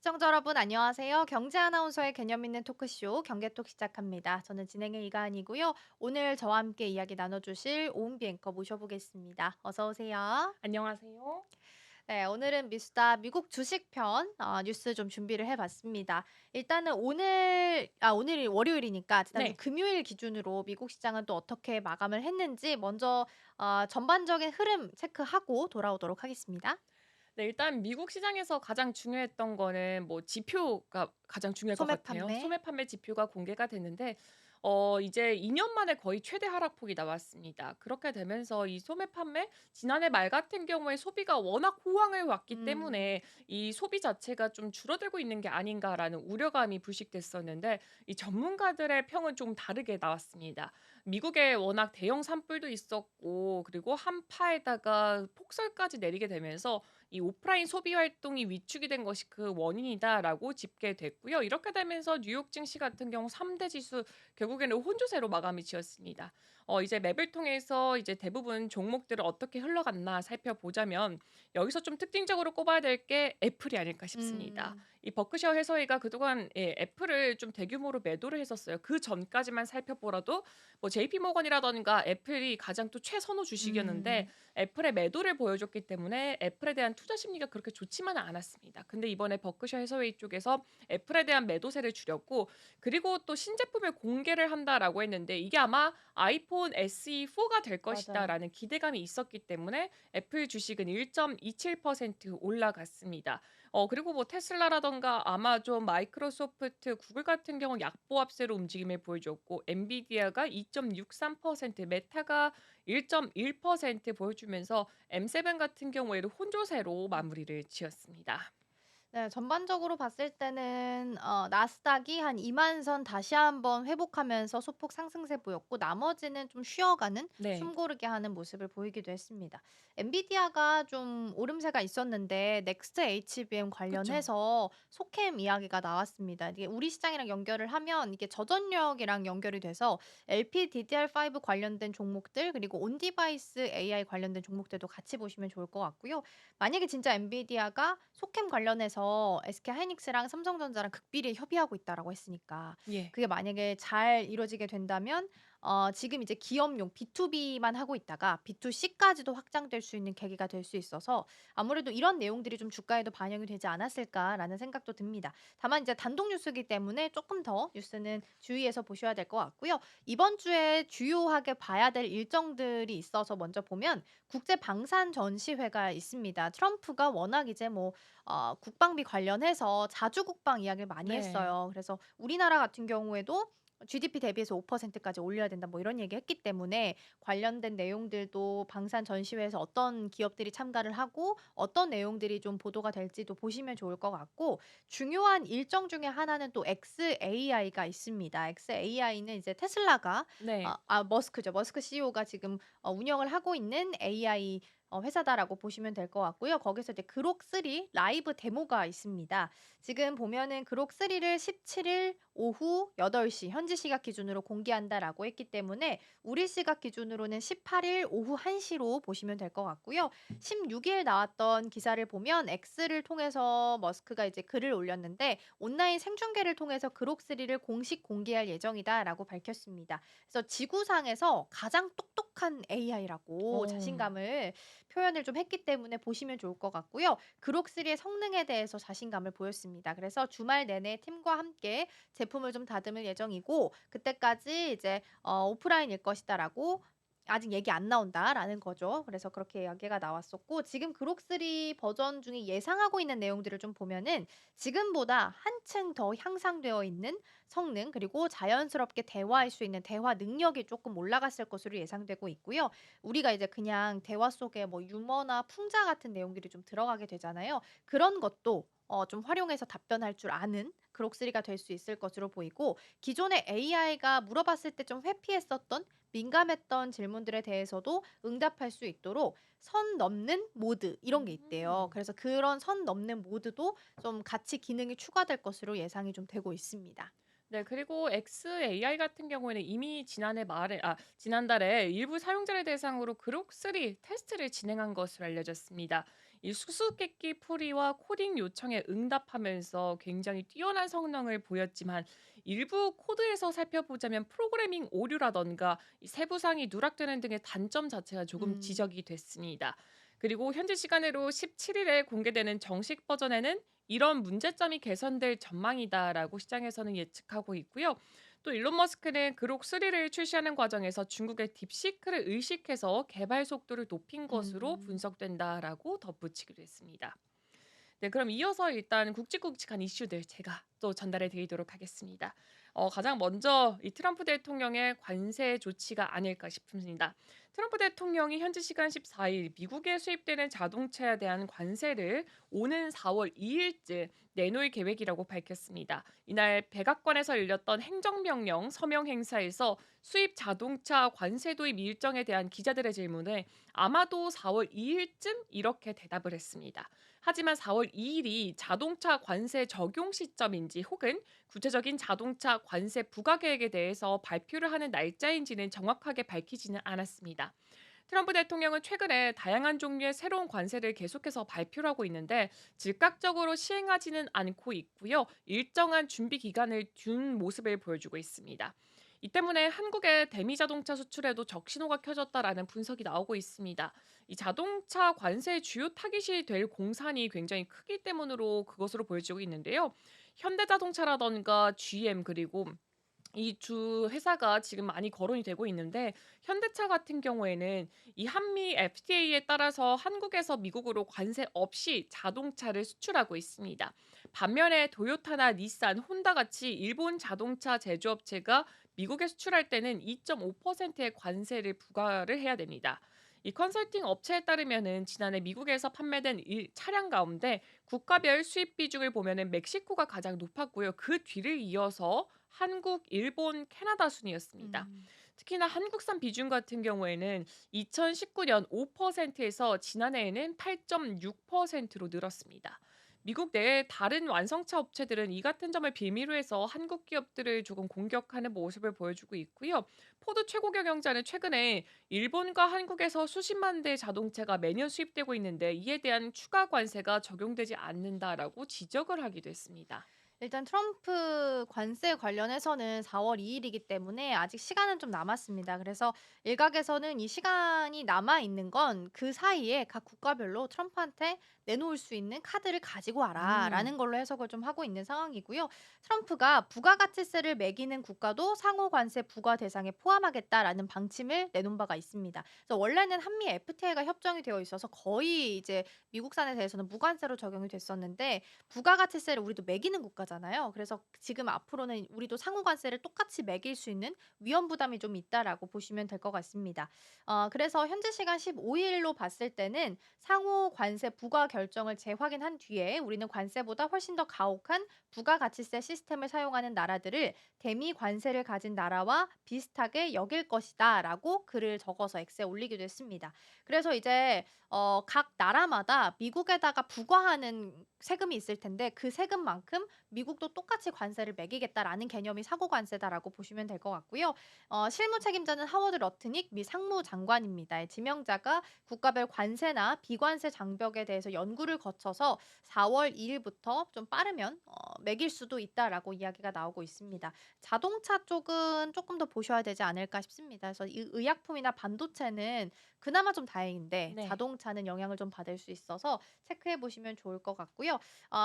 시청자 여러분 안녕하세요. 경제 아나운서의 개념 있는 토크쇼 경제톡 시작합니다. 저는 진행의 이가은이고요. 오늘 저와 함께 이야기 나눠주실 오은비 앵커 모셔보겠습니다. 어서 오세요. 안녕하세요. 네, 오늘은 미수다 미국 주식편 뉴스 좀 준비를 해봤습니다. 일단은 오늘이 월요일이니까 지난주 네. 금요일 기준으로 미국 시장은 또 어떻게 마감을 했는지 먼저 전반적인 흐름 체크하고 돌아오도록 하겠습니다. 네, 일단 미국 시장에서 가장 중요했던 거는 뭐 지표가 가장 중요할 것 소매 같아요. 판매. 소매 판매 지표가 공개가 됐는데 이제 2년 만에 거의 최대 하락폭이 나왔습니다. 그렇게 되면서 이 소매 판매 지난해 말 같은 경우에 소비가 워낙 호황을 왔기 음, 때문에 이 소비 자체가 좀 줄어들고 있는 게 아닌가라는 우려감이 불식됐었는데 이 전문가들의 평은 좀 다르게 나왔습니다. 미국에 워낙 대형 산불도 있었고 그리고 한파에다가 폭설까지 내리게 되면서 이 "오프라인 소비 활동이 위축이 된 것이 그 원인이다."라고 집계됐고요. 이렇게 되면서 뉴욕 증시 같은 경우 3대 지수 결국에는 혼조세로 마감이 지었습니다. 이제 맵을 통해서 이제 대부분 종목들을 어떻게 흘러갔나 살펴보자면 여기서 좀 특징적으로 꼽아야 될 게 애플이 아닐까 싶습니다. 음. 이 버크셔 해서웨이가 그동안 애플을 좀 대규모로 매도를 했었어요. 그전까지만 살펴보라도 뭐 JP 모건이라든가 애플이 가장 또 최선호 주식이었는데 음. 애플의 매도를 보여줬기 때문에 애플에 대한 투자 심리가 그렇게 좋지만은 않았습니다. 근데 이번에 버크셔 해서웨이 쪽에서 애플에 대한 매도세를 줄였고 그리고 또 "신제품을 공개를 한다."라고 했는데 이게 아마 아이폰 SE4가 될 맞아요. 것이다라는 기대감이 있었기 때문에 애플 주식은 1.27% 올라갔습니다. 그리고 뭐 테슬라라든가 아마존, 마이크로소프트, 구글 같은 경우는 약보합세로 움직임을 보여줬고 엔비디아가 2.63%, 메타가 1.1% 보여주면서 M7 같은 경우에도 혼조세로 마무리를 지었습니다. 네. 전반적으로 봤을 때는 나스닥이 한 2만 선 다시 한번 회복하면서 소폭 상승세 보였고 나머지는 좀 쉬어가는 네. 숨 고르게 하는 모습을 보이기도 했습니다. 엔비디아가 좀 오름세가 있었는데 넥스트 HBM 그쵸. 관련해서 소캠 이야기가 나왔습니다. 이게 우리 시장이랑 연결을 하면 이게 저전력이랑 연결이 돼서 LPDDR5 관련된 종목들 그리고 온 디바이스 AI 관련된 종목들도 같이 보시면 좋을 것 같고요. 만약에 진짜 엔비디아가 속캠 관련해서 SK하이닉스랑 삼성전자랑 극비리에 협의하고 있다라고 했으니까 예. 그게 만약에 잘 이루어지게 된다면 지금 이제 기업용 B2B만 하고 있다가 B2C까지도 확장될 수 있는 계기가 될 수 있어서 아무래도 이런 내용들이 좀 주가에도 반영이 되지 않았을까라는 생각도 듭니다. 다만 이제 단독 뉴스이기 때문에 조금 더 뉴스는 주의해서 보셔야 될 것 같고요. 이번 주에 주요하게 봐야 될 일정들이 있어서 먼저 보면 국제 방산 전시회가 있습니다. 트럼프가 워낙 이제 뭐 국방비 관련해서 자주 국방 이야기를 많이 네. 했어요. 그래서 우리나라 같은 경우에도 GDP 대비해서 5%까지 올려야 된다 뭐 이런 얘기했기 때문에 관련된 내용들도 방산 전시회에서 어떤 기업들이 참가를 하고 어떤 내용들이 좀 보도가 될지도 보시면 좋을 것 같고 중요한 일정 중에 하나는 또 xAI가 있습니다. xAI는 이제 테슬라가 네. 머스크죠. 머스크 CEO가 지금 운영을 하고 있는 AI 회사다라고 보시면 될 것 같고요. 거기서 이제 그록 3 라이브 데모가 있습니다. 지금 보면은 그록 3를 17일 오후 8시 현지 시각 기준으로 공개한다라고 했기 때문에 우리 시각 기준으로는 18일 오후 1 시로 보시면 될 것 같고요. 16일 나왔던 기사를 보면 X를 통해서 머스크가 이제 글을 올렸는데 온라인 생중계를 통해서 그록 3를 공식 공개할 예정이다라고 밝혔습니다. 그래서 지구상에서 가장 똑똑한 AI라고 어. 자신감을 표현을 좀 했기 때문에 보시면 좋을 것 같고요. 그록3의 성능에 대해서 자신감을 보였습니다. 그래서 주말 내내 팀과 함께 제품을 좀 다듬을 예정이고 그때까지 이제 "오프라인일 것이다."라고 아직 얘기 안 나온다라는 거죠. 그래서 그렇게 이야기가 나왔었고 지금 그록3 버전 중에 예상하고 있는 내용들을 좀 보면은 지금보다 한층 더 향상되어 있는 성능 그리고 자연스럽게 대화할 수 있는 대화 능력이 조금 올라갔을 것으로 예상되고 있고요. 우리가 이제 그냥 대화 속에 뭐 유머나 풍자 같은 내용들이 좀 들어가게 되잖아요. 그런 것도 좀 활용해서 답변할 줄 아는 그록3가 될 수 있을 것으로 보이고 기존의 AI가 물어봤을 때 좀 회피했었던 민감했던 질문들에 대해서도 응답할 수 있도록 선 넘는 모드 이런 게 있대요. 음. 그래서 그런 선 넘는 모드도 좀 같이 기능이 추가될 것으로 예상이 좀 되고 있습니다. 네. 그리고 xAI 같은 경우에는 이미 지난달에 일부 사용자를 대상으로 그록 3 테스트를 진행한 것으로 알려졌습니다. 이 수수께끼 풀이와 코딩 요청에 응답하면서 굉장히 뛰어난 성능을 보였지만 일부 코드에서 살펴보자면 프로그래밍 오류라던가 이 세부상이 누락되는 등의 단점 자체가 조금 음. 지적이 됐습니다. 그리고 현지 시간으로 17일에 공개되는 정식 버전에는 이런 문제점이 개선될 전망이다라고 시장에서는 예측하고 있고요. 또 일론 머스크는 그록 3를 출시하는 과정에서 중국의 딥시크를 의식해서 개발 속도를 높인 것으로 음. 분석된다라고 덧붙이기도 했습니다. 네, 그럼 이어서 일단 굵직굵직한 이슈들 제가 또 전달해 드리도록 하겠습니다. 가장 먼저 이 트럼프 대통령의 관세 조치가 아닐까 싶습니다. 트럼프 대통령이 현지 시간 14일 미국에 수입되는 자동차에 대한 관세를 오는 4월 2일쯤 내놓을 계획이라고 밝혔습니다. 이날 백악관에서 열렸던 행정명령 서명 행사에서 수입 자동차 관세 도입 일정에 대한 기자들의 질문에 아마도 4월 2일쯤 이렇게 대답을 했습니다. 하지만 4월 2일이 자동차 관세 적용 시점인지 혹은 구체적인 자동차 관세 부과 계획에 대해서 발표를 하는 날짜인지는 정확하게 밝히지는 않았습니다. 트럼프 대통령은 최근에 다양한 종류의 새로운 관세를 계속해서 발표를 하고 있는데 즉각적으로 시행하지는 않고 있고요. 일정한 준비 기간을 둔 모습을 보여주고 있습니다. 이 때문에 한국의 대미 자동차 수출에도 적신호가 켜졌다라는 분석이 나오고 있습니다. 이 자동차 관세의 주요 타깃이 될 공산이 굉장히 크기 때문으로 그것으로 보여지고 있는데요. 현대자동차라던가 GM 그리고 이 주 회사가 지금 많이 거론이 되고 있는데 현대차 같은 경우에는 이 한미 FTA에 따라서 한국에서 미국으로 관세 없이 자동차를 수출하고 있습니다. 반면에 도요타나 닛산, 혼다 같이 일본 자동차 제조업체가 미국에 수출할 때는 2.5%의 관세를 부과를 해야 됩니다. 이 컨설팅 업체에 따르면은 지난해 미국에서 판매된 차량 가운데 국가별 수입 비중을 보면은 멕시코가 가장 높았고요. 그 뒤를 이어서 한국, 일본, 캐나다 순이었습니다. 음. 특히나 한국산 비중 같은 경우에는 2019년 5%에서 지난해에는 8.6%로 늘었습니다. 미국 내 다른 완성차 업체들은 이 같은 점을 빌미로 해서 한국 기업들을 조금 공격하는 모습을 보여주고 있고요. 포드 최고 경영자는 최근에 일본과 한국에서 수십만 대의 자동차가 매년 수입되고 있는데 이에 대한 추가 관세가 적용되지 않는다라고 지적을 하기도 했습니다. 일단 트럼프 관세 관련해서는 4월 2 일이기 때문에 아직 시간은 좀 남았습니다. 그래서 일각에서는 이 시간이 남아 있는 건 그 사이에 각 국가별로 트럼프한테 내놓을 수 있는 카드를 가지고 음. 와라라는 걸로 해석을 좀 하고 있는 상황이고요. 트럼프가 부가가치세를 매기는 국가도 상호 관세 부과 대상에 포함하겠다라는 방침을 내놓은 바가 있습니다. 그래서 원래는 한미 FTA가 협정이 되어 있어서 거의 이제 미국산에 대해서는 무관세로 적용이 됐었는데 부가가치세를 우리도 매기는 국가잖아요. 그래서 지금 앞으로는 우리도 상호관세를 똑같이 매길 수 있는 위험 부담이 좀 있다라고 보시면 될 것 같습니다. 그래서 현지 시간 15 일로 봤을 때는 상호 관세 부과 결정을 재확인한 뒤에 우리는 관세보다 훨씬 더 가혹한 부가가치세 시스템을 사용하는 나라들을 대미 관세를 가진 나라와 비슷하게 여길 것이다라고 글을 적어서 X에 올리기도 했습니다. 그래서 이제 각 나라마다 미국에다가 부과하는 세금이 있을 텐데 그 세금만큼 미국도 똑같이 관세를 매기겠다라는 개념이 사고 관세다라고 보시면 될 것 같고요. 실무 책임자는 하워드 러트닉 미 상무장관입니다. 지명자가 국가별 관세나 비관세 장벽에 대해서 연구를 거쳐서 4월 2일부터 좀 빠르면 매길 수도 있다라고 이야기가 나오고 있습니다. 자동차 쪽은 조금 더 보셔야 되지 않을까 싶습니다. 그래서 이 의약품이나 반도체는 그나마 좀 다행인데 네. 자동차는 영향을 좀 받을 수 있어서 체크해 보시면 좋을 것 같고요.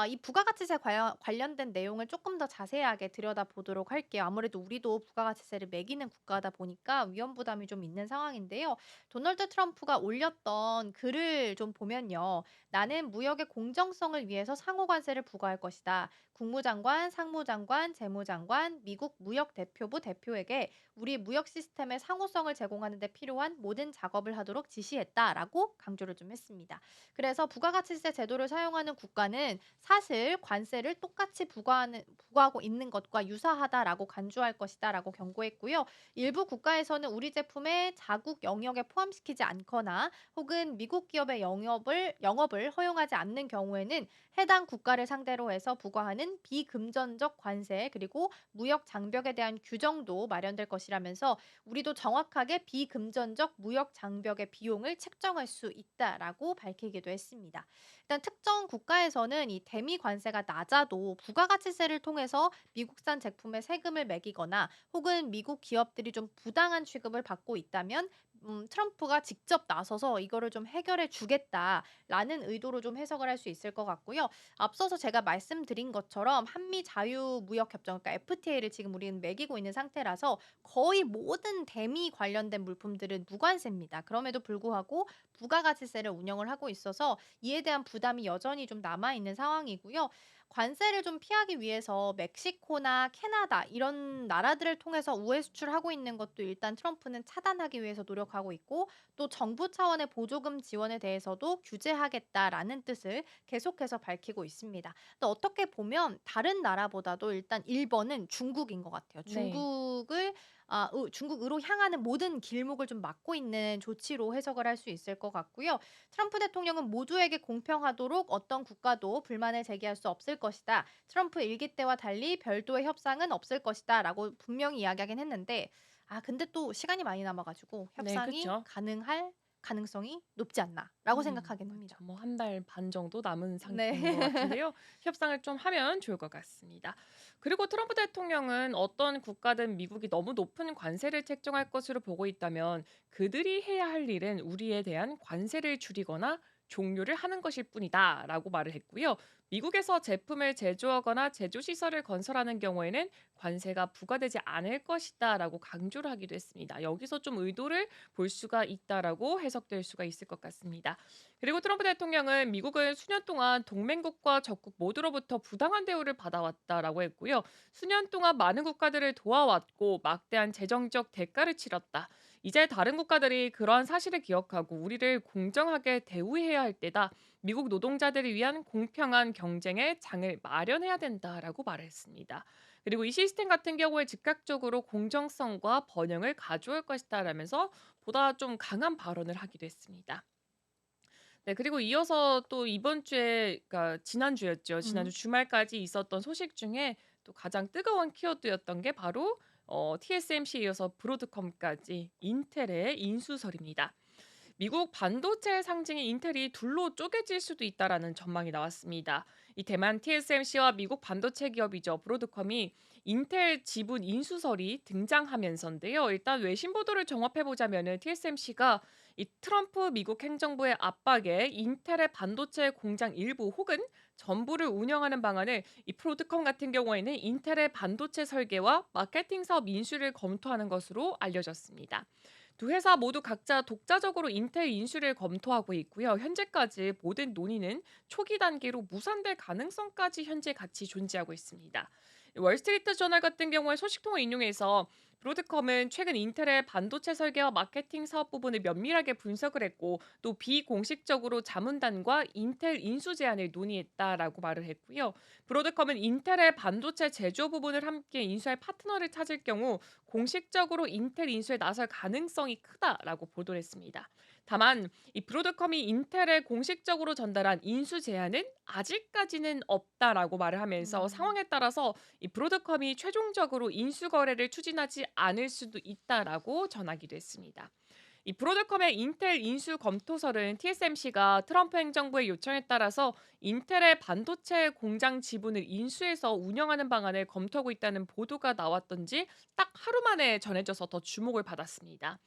이 부가가치세 관련된 내용을 조금 더 자세하게 들여다보도록 할게요. 아무래도 우리도 부가가치세를 매기는 국가다 보니까 위험 부담이 좀 있는 상황인데요. 도널드 트럼프가 올렸던 글을 좀 보면요. "나는 무역의 공정성을 위해서 상호 관세를 부과할 것이다. 국무장관, 상무장관, 재무장관, 미국 무역대표부 대표에게 우리 무역 시스템의 상호성을 제공하는 데 필요한 모든 작업을 하도록 지시했다."라고 강조를 좀 했습니다. 그래서 부가가치세 제도를 사용하는 국가는 사실 관세를 똑같이 부과하고 있는 것과 유사하다라고 간주할 것이다라고 경고했고요. 일부 국가에서는 우리 제품에 자국 영역에 포함시키지 않거나 혹은 미국 기업의 영업을 허용하지 않는 경우에는 해당 국가를 상대로 해서 부과하는 비금전적 관세 그리고 무역 장벽에 대한 규정도 마련될 것이라면서 우리도 정확하게 비금전적 무역 장벽 전력의 비용을 책정할 수 있다라고 밝히기도 했습니다. 일단 특정 국가에서는 이 대미 관세가 낮아도 부가가치세를 통해서 미국산 제품에 세금을 매기거나 혹은 미국 기업들이 좀 부당한 취급을 받고 있다면 트럼프가 직접 나서서 이거를 좀 해결해 주겠다라는 의도로 좀 해석을 할 수 있을 것 같고요. 앞서서 제가 말씀드린 것처럼 한미 자유무역협정, 그러니까 FTA를 지금 우리는 매기고 있는 상태라서 거의 모든 대미 관련된 물품들은 무관세입니다. 그럼에도 불구하고 부가가치세를 운영을 하고 있어서 이에 대한 부담이 여전히 좀 남아 있는 상황이고요. 관세를 좀 피하기 위해서 멕시코나 캐나다 이런 나라들을 통해서 우회 수출하고 있는 것도 일단 트럼프는 차단하기 위해서 노력하고 있고 또 정부 차원의 보조금 지원에 대해서도 규제하겠다라는 뜻을 계속해서 밝히고 있습니다. 또 어떻게 보면 다른 나라보다도 일단 1번은 중국인 것 같아요. 네. 중국으로 향하는 모든 길목을 좀 막고 있는 조치로 해석을 할 수 있을 것 같고요. 트럼프 대통령은 모두에게 공평하도록 어떤 국가도 불만을 제기할 수 없을 것이다. 트럼프 일기 때와 달리 별도의 협상은 없을 것이다라고 분명히 이야기하긴 했는데 근데 또 시간이 많이 남아 가지고 네, 협상이 그쵸. 가능할 가능성이 높지 않나라고 생각하긴 그쵸. 합니다. 뭐 한 달 반 정도 남은 네. 상태인 것 같은데요. 협상을 좀 하면 좋을 것 같습니다. 그리고 트럼프 대통령은 어떤 국가든 미국이 너무 높은 관세를 책정할 것으로 보고 있다면 그들이 해야 할 일은 우리에 대한 관세를 줄이거나 종료를 하는 것일 뿐이다라고 말을 했고요. 미국에서 제품을 제조하거나 제조 시설을 건설하는 경우에는 관세가 부과되지 않을 것이다라고 강조를 하기도 했습니다. 여기서 좀 의도를 볼 수가 있다라고 해석될 수가 있을 것 같습니다. 그리고 트럼프 대통령은 미국은 수년 동안 동맹국과 적국 모두로부터 부당한 대우를 받아왔다라고 했고요. 수년 동안 많은 국가들을 도와왔고 막대한 재정적 대가를 치렀다. 이제 다른 국가들이 그러한 사실을 기억하고 우리를 공정하게 대우해야 할 때다. 미국 노동자들을 위한 공평한 경쟁의 장을 마련해야 된다라고 말했습니다. 그리고 이 시스템 같은 경우에 즉각적으로 공정성과 번영을 가져올 것이다라면서 보다 좀 강한 발언을 하기도 했습니다. 네, 그리고 이어서 또 이번 주에, 그러니까 지난주였죠. 지난주 음. 주말까지 있었던 소식 중에 또 가장 뜨거운 키워드였던 게 바로 TSMC에 이어서 브로드컴까지 인텔의 인수설입니다. 미국 반도체 상징인 인텔이 둘로 쪼개질 수도 있다라는 전망이 나왔습니다. 이 대만 TSMC와 미국 반도체 기업이죠. 브로드컴이 인텔 지분 인수설이 등장하면서인데요. 일단 외신 보도를 종합해 보자면은 TSMC가 이 트럼프 미국 행정부의 압박에 인텔의 반도체 공장 일부 혹은 전부를 운영하는 방안을 이 브로드컴 같은 경우에는 인텔의 반도체 설계와 마케팅 사업 인수를 검토하는 것으로 알려졌습니다. 두 회사 모두 각자 독자적으로 인텔 인수를 검토하고 있고요. 현재까지 모든 논의는 초기 단계로 무산될 가능성까지 현재 같이 존재하고 있습니다. 월스트리트 저널 같은 경우에 소식통을 인용해서 브로드컴은 최근 인텔의 반도체 설계와 마케팅 사업 부분을 면밀하게 분석을 했고 또 비공식적으로 자문단과 인텔 인수 제안을 논의했다라고 말을 했고요. 브로드컴은 인텔의 반도체 제조 부분을 함께 인수할 파트너를 찾을 경우 공식적으로 인텔 인수에 나설 가능성이 크다라고 보도를 했습니다. 다만 이 브로드컴이 인텔에 공식적으로 전달한 인수 제안은 아직까지는 없다라고 말을 하면서 음. 상황에 따라서 이 브로드컴이 최종적으로 인수 거래를 추진하지 않을 수도 있다라고 전하기도 했습니다. 이 브로드컴의 인텔 인수 검토설은 TSMC가 트럼프 행정부의 요청에 따라서 인텔의 반도체 공장 지분을 인수해서 운영하는 방안을 검토하고 있다는 보도가 나왔던 지 딱 하루 만에 전해져서 더 주목을 받았습니다.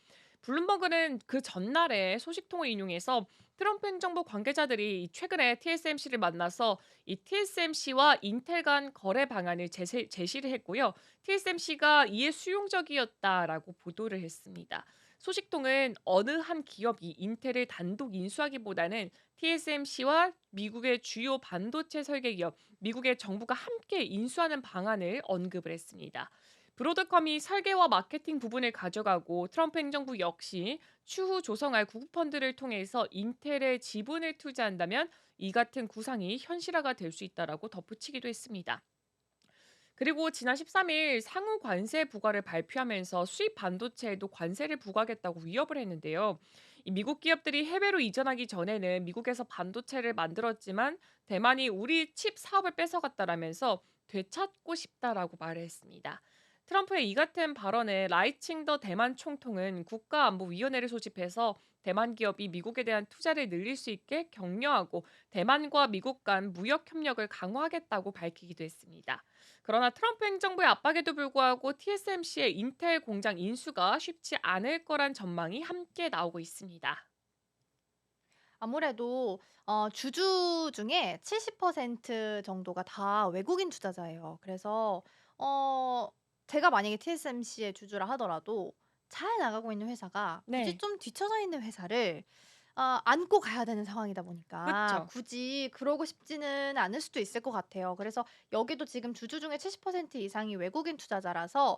블룸버그는 그 전날에 소식통을 인용해서 트럼프 행정부 관계자들이 최근에 TSMC를 만나서 이 TSMC와 인텔 간 거래 방안을 제시를 했고요. TSMC가 이에 수용적이었다라고 보도를 했습니다. 소식통은 어느 한 기업이 인텔을 단독 인수하기보다는 TSMC와 미국의 주요 반도체 설계 기업, 미국의 정부가 함께 인수하는 방안을 언급을 했습니다. 브로드컴이 설계와 마케팅 부분을 가져가고 트럼프 행정부 역시 추후 조성할 구급 펀드를 통해서 인텔에 지분을 투자한다면 이 같은 구상이 현실화가 될 수 있다라고 덧붙이기도 했습니다. 그리고 지난 13일 상호 관세 부과를 발표하면서 수입 반도체에도 관세를 부과하겠다고 위협을 했는데요. 이 미국 기업들이 해외로 이전하기 전에는 미국에서 반도체를 만들었지만 대만이 우리 칩 사업을 뺏어갔다라면서 되찾고 싶다라고 말을 했습니다. 트럼프의 이 같은 발언에 라이칭 더 대만 총통은 국가안보위원회를 소집해서 대만 기업이 미국에 대한 투자를 늘릴 수 있게 격려하고 대만과 미국 간 무역 협력을 강화하겠다고 밝히기도 했습니다. 그러나 트럼프 행정부의 압박에도 불구하고 TSMC의 인텔 공장 인수가 쉽지 않을 거란 전망이 함께 나오고 있습니다. 아무래도 주주 중에 70% 정도가 다 외국인 투자자예요. 그래서 어 제가 만약에 TSMC의 주주라 하더라도 잘 나가고 있는 회사가 굳이 네. 좀 뒤처져 있는 회사를 안고 가야 되는 상황이다 보니까 그쵸. 굳이 그러고 싶지는 않을 수도 있을 것 같아요. 그래서 여기도 지금 주주 중에 70% 이상이 외국인 투자자라서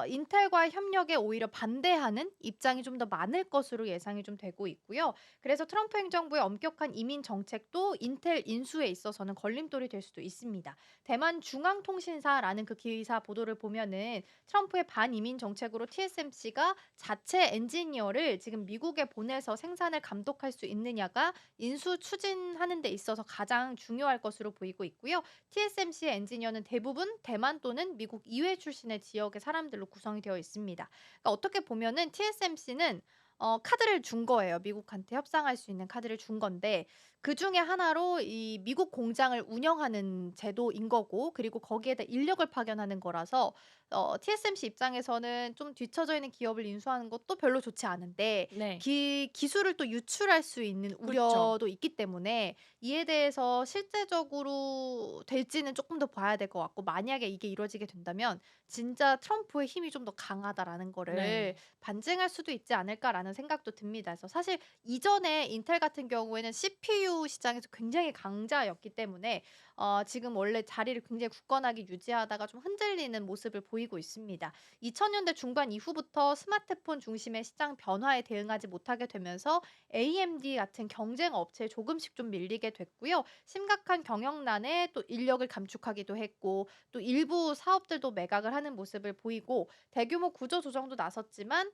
인텔과의 협력에 오히려 반대하는 입장이 좀 더 많을 것으로 예상이 좀 되고 있고요. 그래서 트럼프 행정부의 엄격한 이민 정책도 인텔 인수에 있어서는 걸림돌이 될 수도 있습니다. 대만 중앙통신사라는 그 기사 보도를 보면은 트럼프의 반이민 정책으로 TSMC가 자체 엔지니어를 지금 미국에 보내서 생산을 감독할 수 있느냐가 인수 추진하는 데 있어서 가장 중요할 것으로 보이고 있고요. TSMC의 엔지니어는 대부분 대만 또는 미국 이외 출신의 지역의 사람들로 구성이 되어 있습니다. 그러니까 어떻게 보면은 TSMC는 카드를 준 거예요. 미국한테 협상할 수 있는 카드를 준 건데 그중에 하나로 이 미국 공장을 운영하는 제도인 거고 그리고 거기에다 인력을 파견하는 거라서 TSMC 입장에서는 좀 뒤처져 있는 기업을 인수하는 것도 별로 좋지 않은데 네. 기술을 또 유출할 수 있는 그쵸. 우려도 있기 때문에 이에 대해서 실제적으로 될지는 조금 더 봐야 될 것 같고 만약에 이게 이루어지게 된다면 진짜 '트럼프의 힘이 좀 더 강하다.'라는 거를 네. 반증할 수도 있지 않을까라는 생각도 듭니다. 그래서 사실 이전에 인텔 같은 경우에는 CPU 시장에서 굉장히 강자였기 때문에 지금 원래 자리를 굉장히 굳건하게 유지하다가 좀 흔들리는 모습을 보이고 있습니다. 2000년대 중반 이후부터 스마트폰 중심의 시장 변화에 대응하지 못하게 되면서 AMD 같은 경쟁 업체에 조금씩 좀 밀리게 됐고요. 심각한 경영난에 또 인력을 감축하기도 했고 또 일부 사업들도 매각을 하는 모습을 보이고 대규모 구조 조정도 나섰지만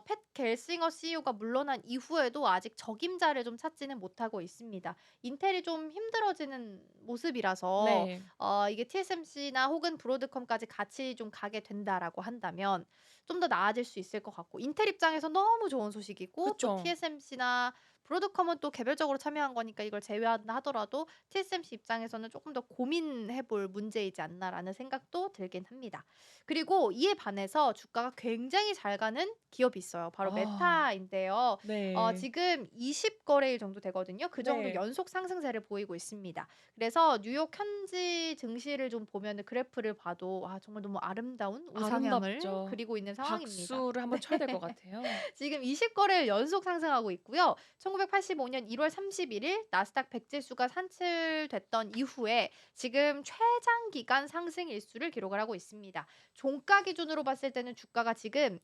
팻 겔싱어 CEO가 물러난 이후에도 아직 적임자를 좀 찾지는 못하고 있습니다. 인텔이 좀 힘들어지는 모습이라서 네. 이게 TSMC나 혹은 브로드컴까지 같이 좀 가게 된다라고 한다면 좀 더 나아질 수 있을 것 같고 인텔 입장에서 너무 좋은 소식이고 또 그쵸. TSMC나 브로드컴은 또 개별적으로 참여한 거니까 이걸 제외한다 하더라도 TSMC 입장에서는 조금 더 고민해 볼 문제이지 않나라는 생각도 들긴 합니다. 그리고 이에 반해서 주가가 굉장히 잘 가는 기업이 있어요. 바로 아. 메타인데요. 네. 지금 20 거래일 정도 되거든요. 그 정도 네. 연속 상승세를 보이고 있습니다. 그래서 뉴욕 현지 증시를 좀 보면은 그래프를 봐도 정말 너무 아름다운 우상향을 아름답죠. 그리고 있는 상황입니다. 박수를 한번 쳐야 될 것 같아요. 지금 20 거래일 연속 상승하고 있고요. 1985년 1월 31일 나스닥 100 지수가 산출됐던 이후에 지금 최장 기간 상승 일수를 기록을 하고 있습니다. 종가 기준으로 봤을 때는 주가가 지금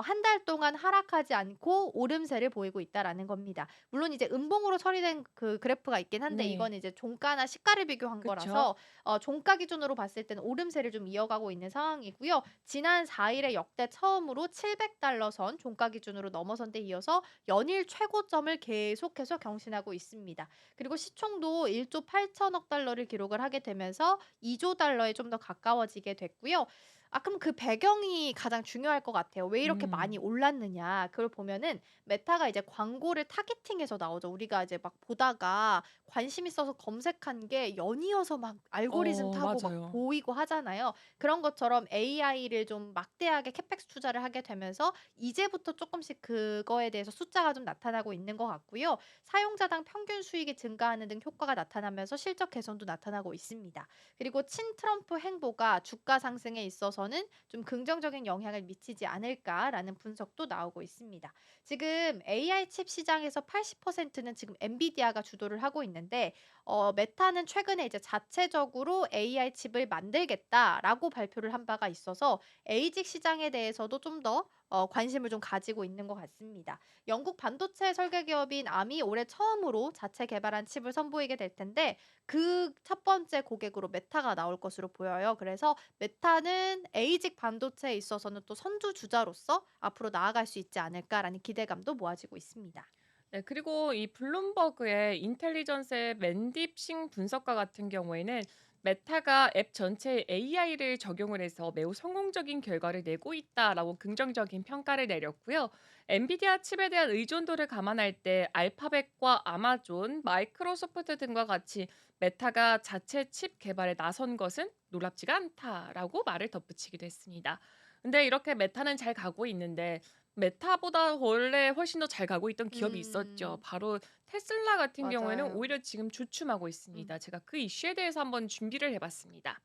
한 달 동안 하락하지 않고 오름세를 보이고 있다라는 겁니다. 물론 이제 음봉으로 처리된 그 그래프가 있긴 한데 네. 이거는 이제 종가나 시가를 비교한 그쵸. 거라서 종가 기준으로 봤을 때는 오름세를 좀 이어가고 있는 상황이고요. 지난 4 일에 역대 처음으로 700달러 선 종가 기준으로 넘어선 데 이어서 연일 최고점을 계속해서 경신하고 있습니다. 그리고 시총도 1조 8천억 달러를 기록을 하게 되면서 2조 달러에 좀 더 가까워지게 됐고요. 그럼 그 배경이 가장 중요할 것 같아요. 왜 이렇게 많이 음. 올랐느냐. 그걸 보면은 메타가 이제 광고를 타겟팅해서 나오죠. 우리가 이제 막 보다가 관심 있어서 검색한 게 연이어서 막 알고리즘 타고 막 맞아요. 보이고 하잖아요. 그런 것처럼 AI를 좀 막대하게 캐펙스 투자를 하게 되면서 이제부터 조금씩 그거에 대해서 숫자가 좀 나타나고 있는 것 같고요. 사용자당 평균 수익이 증가하는 등 효과가 나타나면서 실적 개선도 나타나고 있습니다. 그리고 친트럼프 행보가 주가 상승에 있어서는 좀 긍정적인 영향을 미치지 않을까라는 분석도 나오고 있습니다. 지금 AI 칩 시장에서 80%는 지금 엔비디아가 주도를 하고 있는데 메타는 최근에 이제 자체적으로 AI 칩을 만들겠다라고 발표를 한 바가 있어서 AI직 시장에 대해서도 좀 더 관심을 좀 가지고 있는 것 같습니다. 영국 반도체 설계 기업인 암이 올해 처음으로 자체 개발한 칩을 선보이게 될 텐데 그 첫 번째 고객으로 메타가 나올 것으로 보여요. 그래서 메타는 AI직 반도체에 있어서는 또 선두주자로서 앞으로 나아갈 수 있지 않을까라는 기대감도 모아지고 있습니다. 네, 그리고 이 블룸버그의 인텔리전스의 맨딥싱 분석가 같은 경우에는 메타가 앱 전체에 AI를 적용을 해서 매우 성공적인 결과를 내고 있다라고 긍정적인 평가를 내렸고요. 엔비디아 칩에 대한 의존도를 감안할 때 알파벳과 아마존, 마이크로소프트 등과 같이 메타가 자체 칩 개발에 나선 것은 놀랍지가 않다라고 말을 덧붙이기도 했습니다. 근데 이렇게 메타는 잘 가고 있는데 메타보다 원래 훨씬 더 잘 가고 있던 기업이 있었죠. 음. 바로 테슬라 같은 경우에는 맞아요. 오히려 지금 주춤하고 음. 있습니다. 제가 그 이슈에 대해서 한번 준비를 해 봤습니다.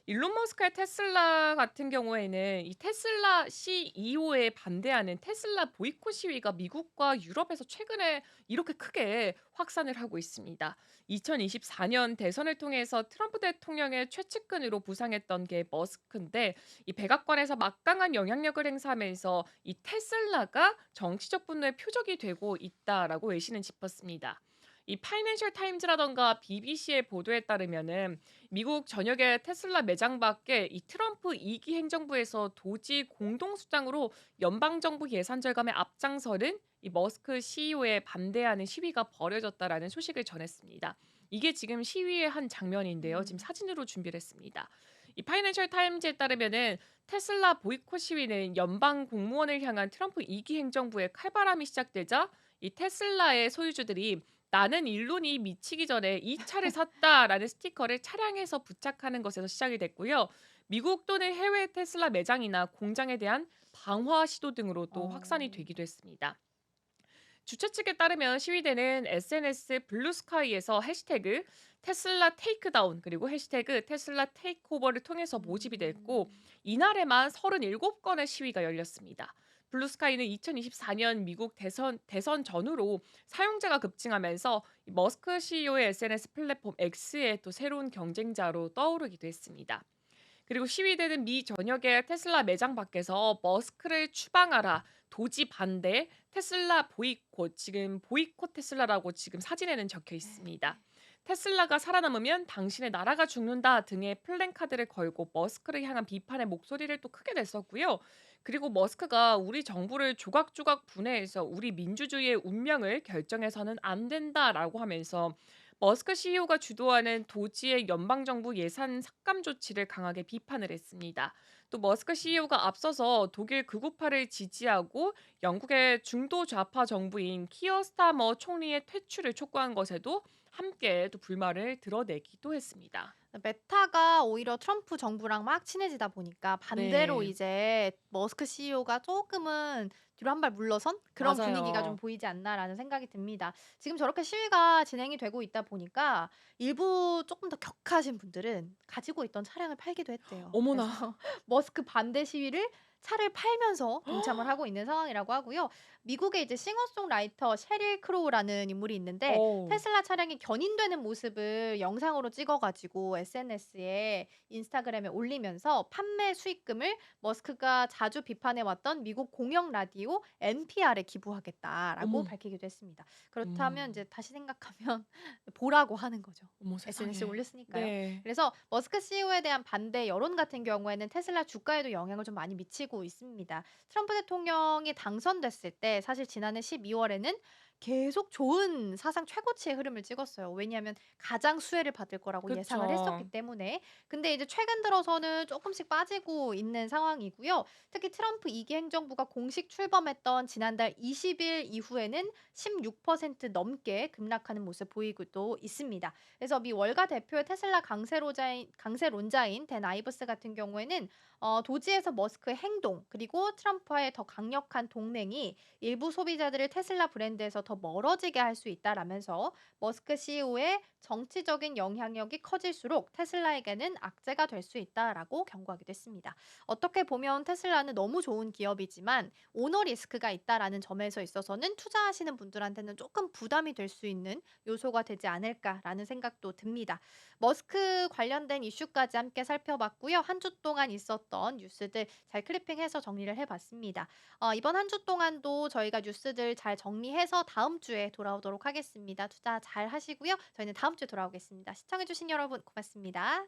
일론 머스크의 테슬라 같은 경우에는 이 테슬라 CEO에 반대하는 테슬라 보이콧 시위가 미국과 유럽에서 최근에 이렇게 크게 확산을 하고 있습니다. 2024년 대선을 통해서 트럼프 대통령의 최측근으로 부상했던 게 머스크인데 이 백악관에서 막강한 영향력을 행사하면서 이 테슬라가 정치적 분노의 표적이 되고 있다라고 외신은 짚었습니다. 이 파이낸셜 타임즈라던가 BBC의 보도에 따르면은 미국 전역의 테슬라 매장 밖에 이 트럼프 2기 행정부에서 도지 공동수장으로 연방정부 예산 절감에 앞장서는 이 머스크 CEO에 반대하는 시위가 벌어졌다라는 소식을 전했습니다. 이게 지금 시위의 한 장면인데요. 지금 음. 사진으로 준비를 했습니다. 이 파이낸셜 타임즈에 따르면은 테슬라 보이콧 시위는 연방 공무원을 향한 트럼프 2기 행정부의 칼바람이 시작되자 이 테슬라의 소유주들이 "나는 일론이 미치기 전에 이 차를 샀다."라는 스티커를 차량에서 부착하는 것에서 시작이 됐고요. 미국 또는 해외 테슬라 매장이나 공장에 대한 방화 시도 등으로 또 확산이 어. 되기도 했습니다. 주최 측에 따르면 시위대는 SNS 블루스카이에서 해시태그 테슬라 테이크다운 그리고 해시태그 테슬라 테이크오버를 통해서 모집이 됐고 음. 이날에만 37건의 시위가 열렸습니다. 블루스카이는 2024년 미국 대선 전후로 사용자가 급증하면서 이 머스크 CEO의 SNS 플랫폼 X의 또 새로운 경쟁자로 떠오르기도 했습니다. 그리고 시위대는 미 전역의 테슬라 매장 밖에서 "머스크를 추방하라. 도지 반대. 테슬라 보이콧." 지금 보이콧 테슬라라고 지금 사진에는 적혀 있습니다. "테슬라가 살아남으면 당신의 나라가 죽는다." 등의 플랜카드를 걸고 머스크를 향한 비판의 목소리를 또 크게 냈었고요. 그리고 머스크가 "우리 정부를 조각조각 분해해서 우리 민주주의의 운명을 결정해서는 안 된다."라고 하면서 머스크 CEO가 주도하는 도지의 연방정부 예산 삭감 조치를 강하게 비판을 했습니다. 또 머스크 CEO가 앞서서 독일 극우파를 지지하고 영국의 중도 좌파 정부인 키어 스타머 총리의 퇴출을 촉구한 것에도 함께 또 불만을 드러내기도 했습니다. 메타가 오히려 트럼프 정부랑 막 친해지다 보니까 반대로 네. 이제 머스크 CEO가 조금은 뒤로 한 발 물러선 그런 분위기가 좀 맞아요. 보이지 않나라는 생각이 듭니다. 지금 저렇게 시위가 진행이 되고 있다 보니까 일부 조금 더 격하신 분들은 가지고 있던 차량을 팔기도 했대요. 그래서 어머나. 머스크 반대 시위를 차를 팔면서 동참을 하고 있는 상황이라고 하고요. 미국의 이제 싱어송라이터 셰릴 크로우라는 인물이 있는데 어우. 테슬라 차량이 견인되는 모습을 영상으로 찍어 가지고 SNS에 인스타그램에 올리면서 판매 수익금을 머스크가 자주 비판해 왔던 미국 공영 라디오 NPR에 기부하겠다라고 어머. 밝히기도 했습니다. 어머. 그렇다면 이제 다시 생각하면 보라고 하는 거죠. 어머 SNS에 세상에. 올렸으니까요. 네. 그래서 머스크 CEO에 대한 반대 여론 같은 경우에는 테슬라 주가에도 영향을 좀 많이 미치고 있습니다. 트럼프 대통령이 당선됐을 때 사실 지난해 12월에는 계속 좋은 사상 최고치의 흐름을 찍었어요. 왜냐하면 가장 수혜를 받을 거라고 예상을 했었기 그쵸. 때문에. 근데 이제 최근 들어서는 조금씩 빠지고 있는 상황이고요. 특히 트럼프 2기 행정부가 공식 출범했던 지난달 20일 이후에는 16% 넘게 급락하는 모습 보이고도 있습니다. 그래서 미 월가 대표의 테슬라 강세론자인 댄 아이브스 같은 경우에는 도지에서 머스크의 행동 그리고 트럼프와의 더 강력한 동맹이 일부 소비자들을 테슬라 브랜드에서 더 멀어지게 할 수 있다라면서 머스크 CEO의 정치적인 영향력이 커질수록 테슬라에게는 악재가 될 수 있다라고 경고하기도 했습니다. 어떻게 보면 테슬라는 너무 좋은 기업이지만 오너 리스크가 있다라는 점에서 있어서는 투자하시는 분들한테는 조금 부담이 될 수 있는 요소가 되지 않을까라는 생각도 듭니다. 머스크 관련된 이슈까지 함께 살펴봤고요. 한 주 동안 있었던 뉴스들 잘 클리핑해서 정리를 해봤습니다. 이번 한 주 동안도 저희가 뉴스들 잘 정리해서 다음 주에 돌아오도록 하겠습니다. 투자 잘 하시고요. 저희는 다음 주에 돌아오겠습니다. 시청해주신 여러분 고맙습니다.